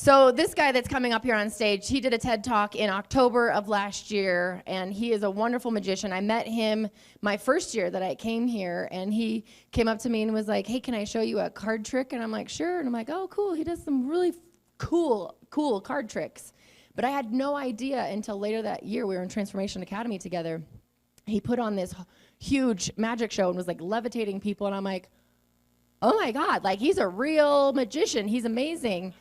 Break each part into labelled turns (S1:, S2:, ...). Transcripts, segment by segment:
S1: So this guy that's coming up here on stage, he did a TED Talk in October of last year, and he is a wonderful magician. I met him my first year that I came here, and he came up to me and was like, hey, can I show you a card trick? And I'm like, sure. And I'm like, oh, cool. He does some really cool card tricks. But I had no idea until later that year. We were in Transformation Academy together. He put on this huge magic show and was like levitating people, and I'm like, oh my God, like he's a real magician. He's amazing.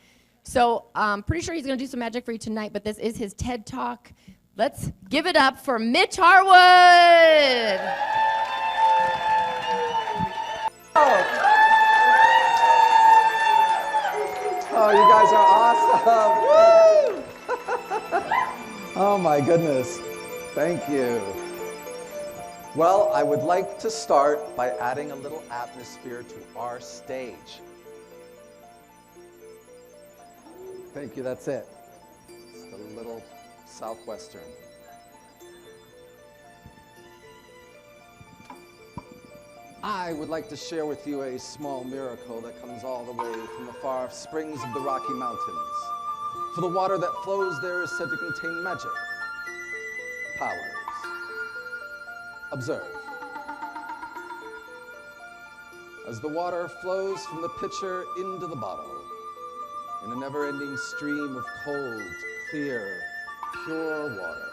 S1: So I'm pretty sure he's going to do some magic for you tonight, but this is his TED Talk. Let's give it up for Mitch Harwood.
S2: Oh, you guys are awesome. Woo! Oh my goodness. Thank you. Well, I would like to start by adding a little atmosphere to our stage. Thank you, that's it. It's the little Southwestern. I would like to share with you a small miracle that comes all the way from the far springs of the Rocky Mountains. For the water that flows there is said to contain magic, powers. Observe. As the water flows from the pitcher into the bottle, in a never-ending stream of cold, clear, pure water.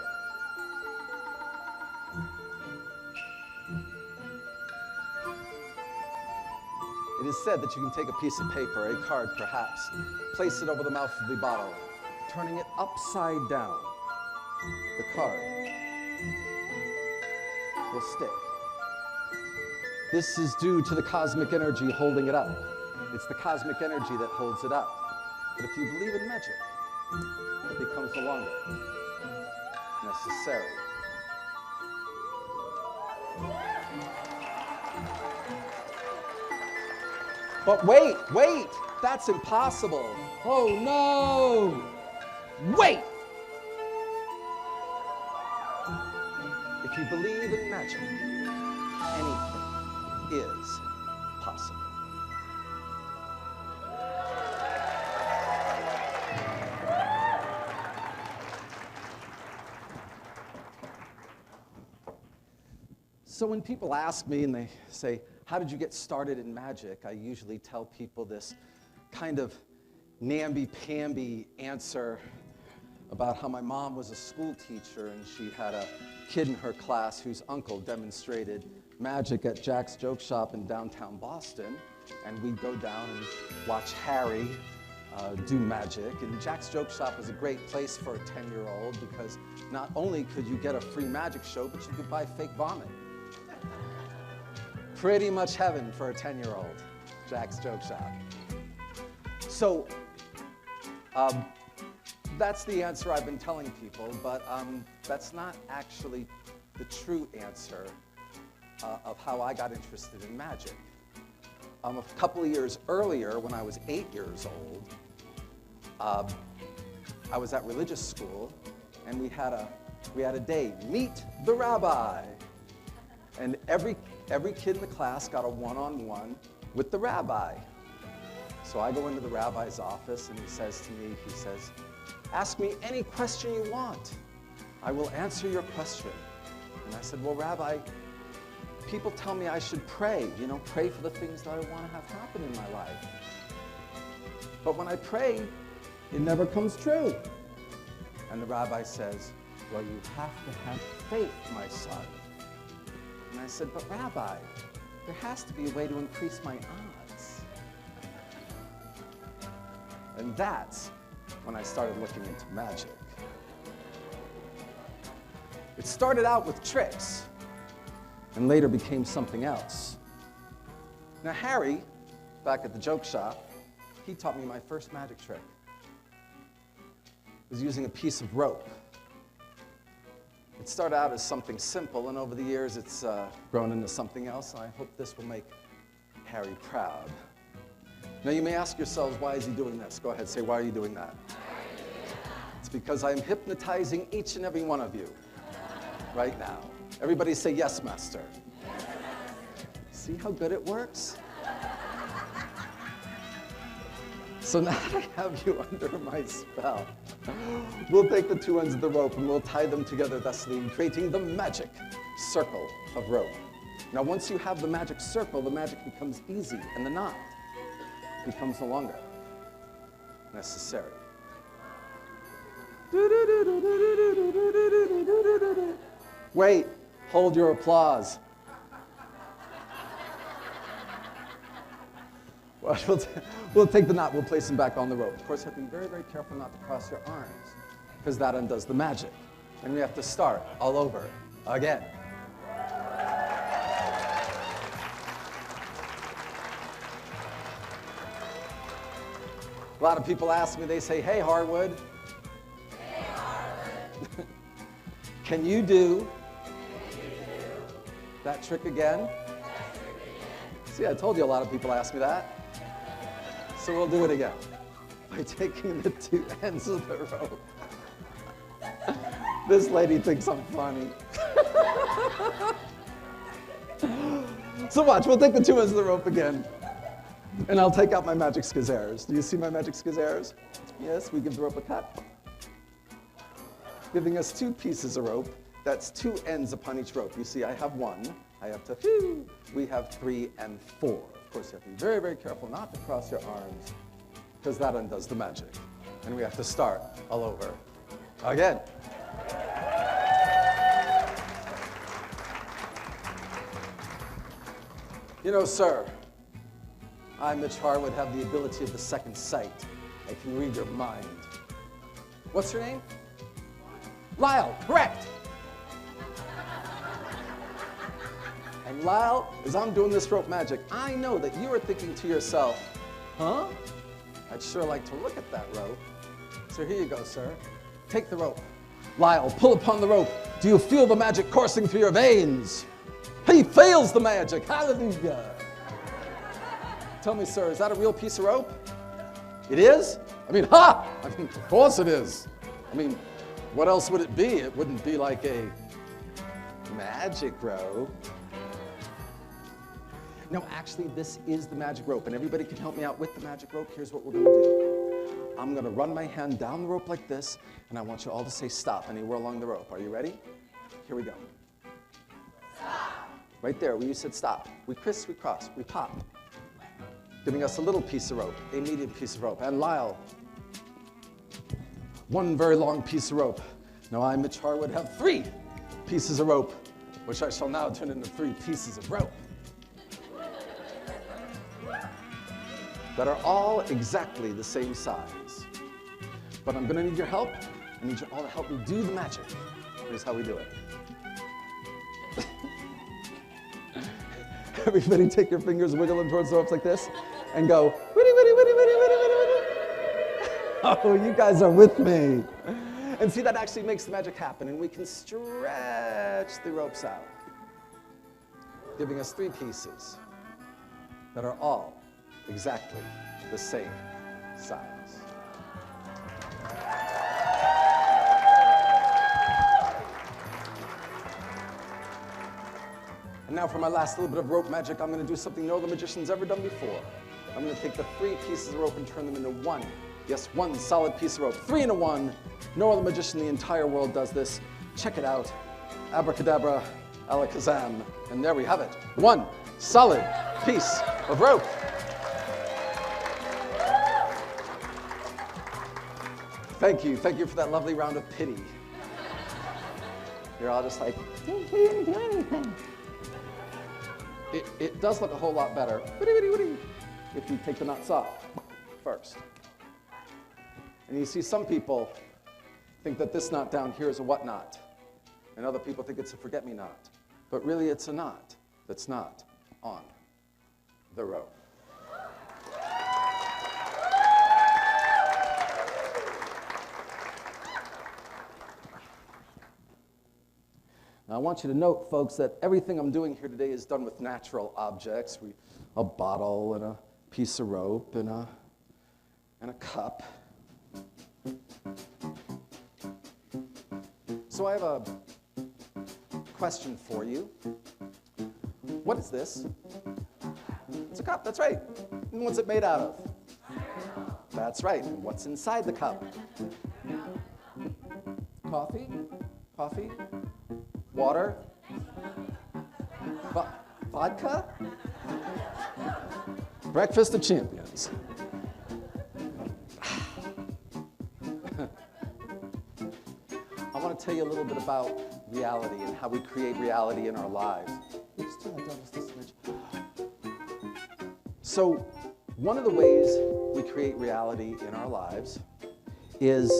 S2: It is said that you can take a piece of paper, a card perhaps, place it over the mouth of the bottle, turning it upside down. The card will stick. This is due to the cosmic energy holding it up. It's the cosmic energy that holds it up. But if you believe in magic, it becomes no longer necessary. But wait, that's impossible. Oh no, wait! If you believe in magic, anything is possible. So when people ask me and they say, how did you get started in magic? I usually tell people this kind of namby-pamby answer about how my mom was a school teacher and she had a kid in her class whose uncle demonstrated magic at Jack's Joke Shop in downtown Boston. And we'd go down and watch Harry do magic. And Jack's Joke Shop was a great place for a 10-year-old because not only could you get a free magic show, but you could buy fake vomit. Pretty much heaven for a 10-year-old, Jack's Joke Shop. So that's the answer I've been telling people, but that's not actually the true answer of how I got interested in magic. A couple of years earlier, when I was 8 years old, I was at religious school, and we had a day, meet the rabbi. And every kid in the class got a one-on-one with the rabbi. So I go into the rabbi's office and he says to me, ask me any question you want. I will answer your question. And I said, well, Rabbi, people tell me I should pray, pray for the things that I want to have happen in my life. But when I pray, it never comes true. And the rabbi says, well, you have to have faith, my son. And I said, but Rabbi, there has to be a way to increase my odds. And that's when I started looking into magic. It started out with tricks and later became something else. Now Harry, back at the joke shop, he taught me my first magic trick. It was using a piece of rope. It started out as something simple, and over the years it's grown into something else, and I hope this will make Harry proud. Now you may ask yourselves, why is he doing this? Go ahead, say, why are you doing that? It's because I'm hypnotizing each and every one of you right now. Everybody say, yes, master. See how good it works? So now that I have you under my spell, we'll take the two ends of the rope and we'll tie them together, thusly creating the magic circle of rope. Now, once you have the magic circle, the magic becomes easy and the knot becomes no longer necessary. Wait, hold your applause. We'll take the knot, we'll place them back on the rope. Of course, you have to be very, very careful not to cross your arms, because that undoes the magic. And we have to start all over again. A lot of people ask me, they say, hey, Harwood. Hey, Harwood. Can you do that trick again? See, I told you a lot of people ask me that. So we'll do it again by taking the two ends of the rope. This lady thinks I'm funny. So watch, we'll take the two ends of the rope again. And I'll take out my magic scissors. Do you see my magic scissors? Yes, we give the rope a cut. Giving us two pieces of rope. That's two ends upon each rope. You see, I have one. I have two. We have 3 and 4. Of course, you have to be very, very careful not to cross your arms, because that undoes the magic. And we have to start all over again. You know, sir, I, Mitch Harwood, have the ability of the second sight. I can read your mind. What's your name? Lyle, correct. And Lyle, as I'm doing this rope magic, I know that you are thinking to yourself, huh? I'd sure like to look at that rope. So here you go, sir. Take the rope. Lyle, pull upon the rope. Do you feel the magic coursing through your veins? He fails the magic. Hallelujah. Tell me, sir, is that a real piece of rope? It is? I mean, of course it is. I mean, what else would it be? It wouldn't be like a magic rope. No, actually, this is the magic rope, and everybody can help me out with the magic rope. Here's what we're going to do. I'm going to run my hand down the rope like this, and I want you all to say stop anywhere along the rope. Are you ready? Here we go. Stop. Right there, where you said stop. We criss, we cross, we pop. Giving us a little piece of rope, a medium piece of rope. And Lyle, one very long piece of rope. Now I, Mitch Harwood, have 3 pieces of rope, which I shall now turn into 3 pieces of rope that are all exactly the same size. But I'm going to need your help. I need you all to help me do the magic. Here's how we do it. Everybody take your fingers, wiggle them towards the ropes like this, and go, witty, witty, witty, witty, witty, witty, witty. Oh, you guys are with me. And see, that actually makes the magic happen, and we can stretch the ropes out, giving us 3 pieces that are all exactly the same size. And now for my last little bit of rope magic, I'm going to do something no other magician's ever done before. I'm going to take the 3 pieces of rope and turn them into 1. Yes, 1 solid piece of rope. 3 into 1. No other magician in the entire world does this. Check it out. Abracadabra, alakazam. And there we have it. 1 solid piece of rope. Thank you for that lovely round of pity. You're all just like, we didn't do anything. It does look a whole lot better if you take the knots off first. And you see, some people think that this knot down here is a what knot, and other people think it's a forget-me-not. But really, it's a knot that's not on the rope. Now, I want you to note, folks, that everything I'm doing here today is done with natural objects. A bottle and a piece of rope and a cup. So I have a question for you. What is this? It's a cup, that's right. And what's it made out of? That's right. And what's inside the cup? Coffee? Coffee? Water? Vodka? Breakfast of champions. I want to tell you a little bit about reality and how we create reality in our lives. So, one of the ways we create reality in our lives is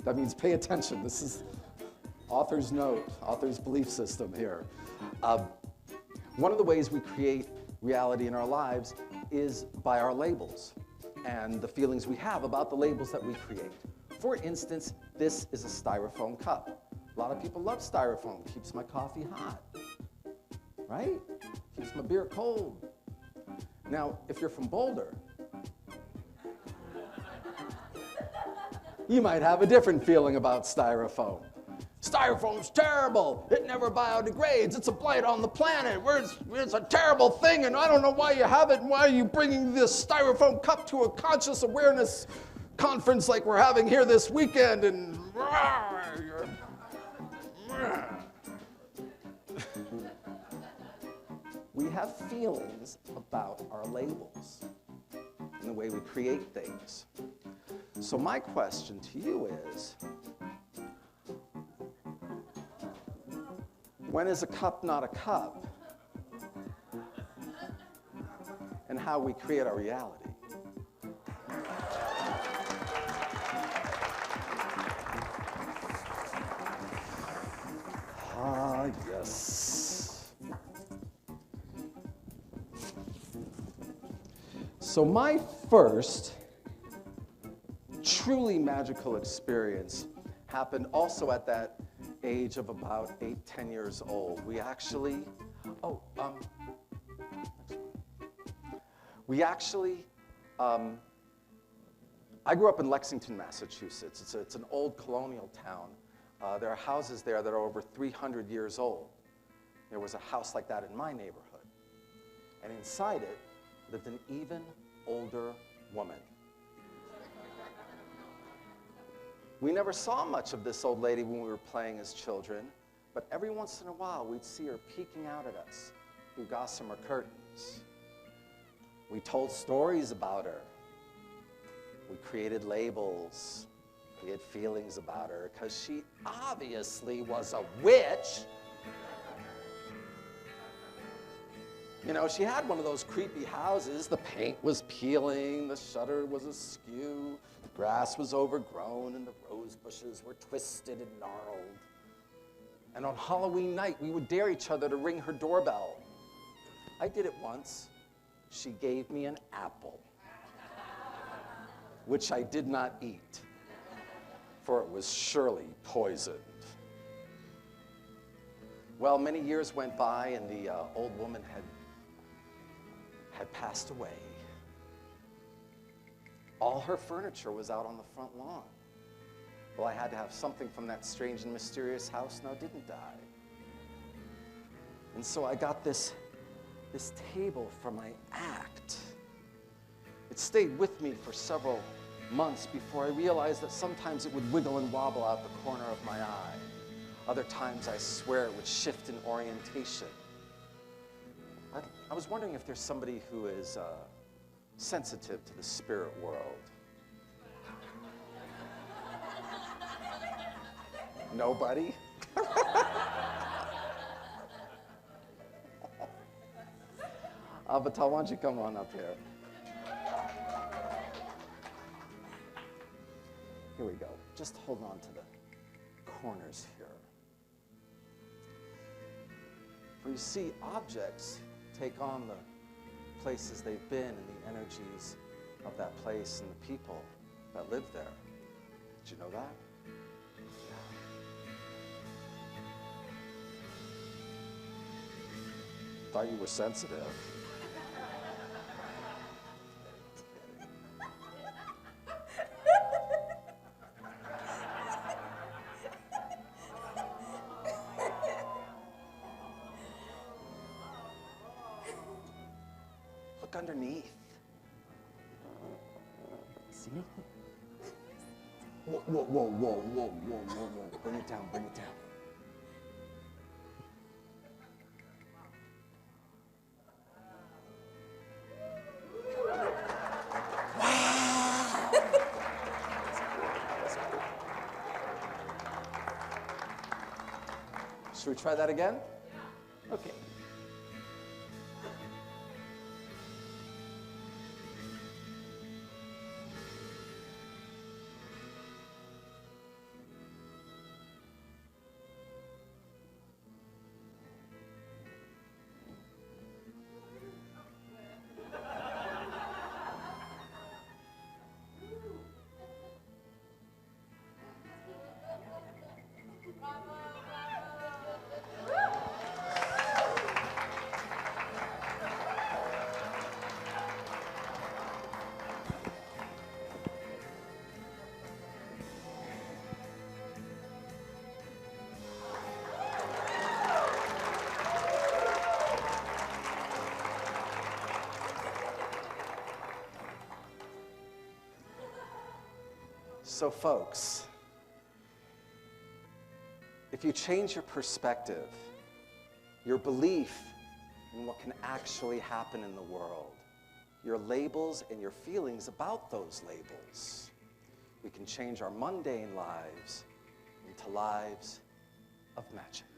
S2: that means pay attention. This is author's note, author's belief system here. One of the ways we create reality in our lives is by our labels and the feelings we have about the labels that we create. For instance, this is a styrofoam cup. A lot of people love styrofoam. Keeps my coffee hot, right? Keeps my beer cold. Now, if you're from Boulder, you might have a different feeling about styrofoam. Styrofoam's terrible. It never biodegrades. It's a blight on the planet. It's a terrible thing, and I don't know why you have it, and why are you bringing this styrofoam cup to a conscious awareness conference like we're having here this weekend, and we have feelings about our labels and the way we create things. So my question to you is, when is a cup not a cup? And how we create our reality. Ah, yes. So my first truly magical experience happened also at that age of about 8, 10 years old. I grew up in Lexington, Massachusetts. It's an old colonial town. There are houses there that are over 300 years old. There was a house like that in my neighborhood. And inside it lived an even older woman. We never saw much of this old lady when we were playing as children, but every once in a while we'd see her peeking out at us through gossamer curtains. We told stories about her. We created labels. We had feelings about her because she obviously was a witch. You know, she had one of those creepy houses. The paint was peeling, the shutter was askew, the grass was overgrown, and the rose bushes were twisted and gnarled. And on Halloween night, we would dare each other to ring her doorbell. I did it once. She gave me an apple, which I did not eat, for it was surely poisoned. Well, many years went by, and the old woman had passed away. All her furniture was out on the front lawn. Well, I had to have something from that strange and mysterious house now didn't die. And so I got this table for my act. It stayed with me for several months before I realized that sometimes it would wiggle and wobble out the corner of my eye. Other times, I swear, it would shift in orientation. I was wondering if there's somebody who is sensitive to the spirit world. Nobody? Avatar, why don't you come on up here? Here we go. Just hold on to the corners here. For you see, objects take on the places they've been and the energies of that place and the people that live there. Did you know that? Yeah. Thought you were sensitive. look underneath. See? Whoa, whoa, whoa, whoa, whoa, whoa, whoa, whoa. Bring it down, bring it down. Should we try that again? Okay. So folks, if you change your perspective, your belief in what can actually happen in the world, your labels and your feelings about those labels, we can change our mundane lives into lives of magic.